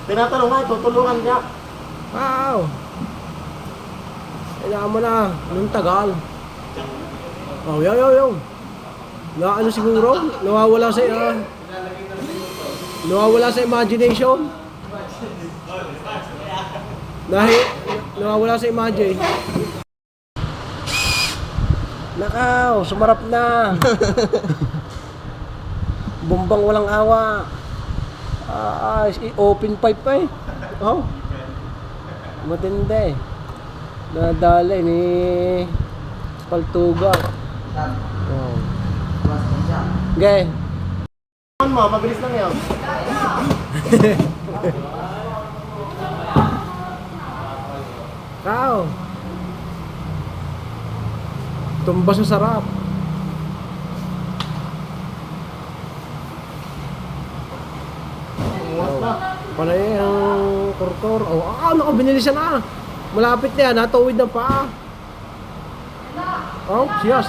Tinatanong nga, tutulungan niya. Wow! Kailangan mo na, anong tagal. Oh, yaw. Na ano siguro? Nawawala sa imagination. Nawawala sa imagine. Nakaw, sumarap na. Bumbang walang awa. Open pipe pa eh. Oh. Matindi. Nadali ni Paltuga. Oh. Okay. Mo, mabilis lang yan. Kao. Tumbas sa sarap. Panay ang kurkor. Naku, binili siya na. Malapit na yan, natuwid na pa. Oh, siya.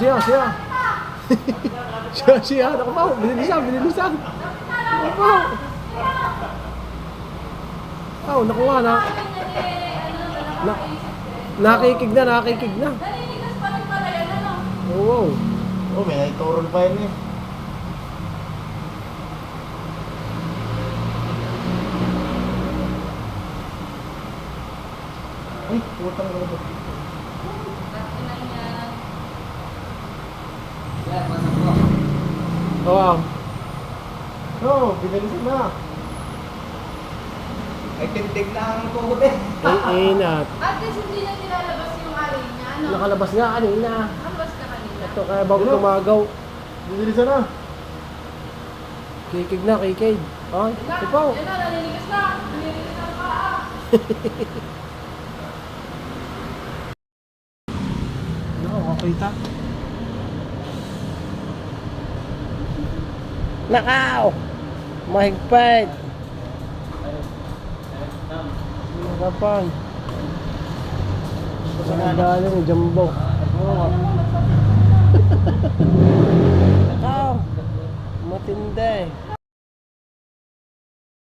siya. Naku pa, binilisan. Naku pa. Nakuha na. Nakikig na. Naninigas pa rin pala yan, ano? Oo. Oh, may turon pa yun eh. Ay, putang na ito. Wow. Oo, binalisan na. Ay, tindig na ang tuhod eh. Ang inat. At least hindi na nilalabas yung alay niya, ano? Nakalabas nga kanina. Nakalabas ka kanina. Ito kaya bago tumagaw. Binalisan na. Kikig na. Ay, ipaw. Yan na, naninigas na. Naninigas na ang paa. Nakakakita. Nakaw! Mahigpit! Nakapan. Sanadali ni Jumbo. Nakaw! Matindi.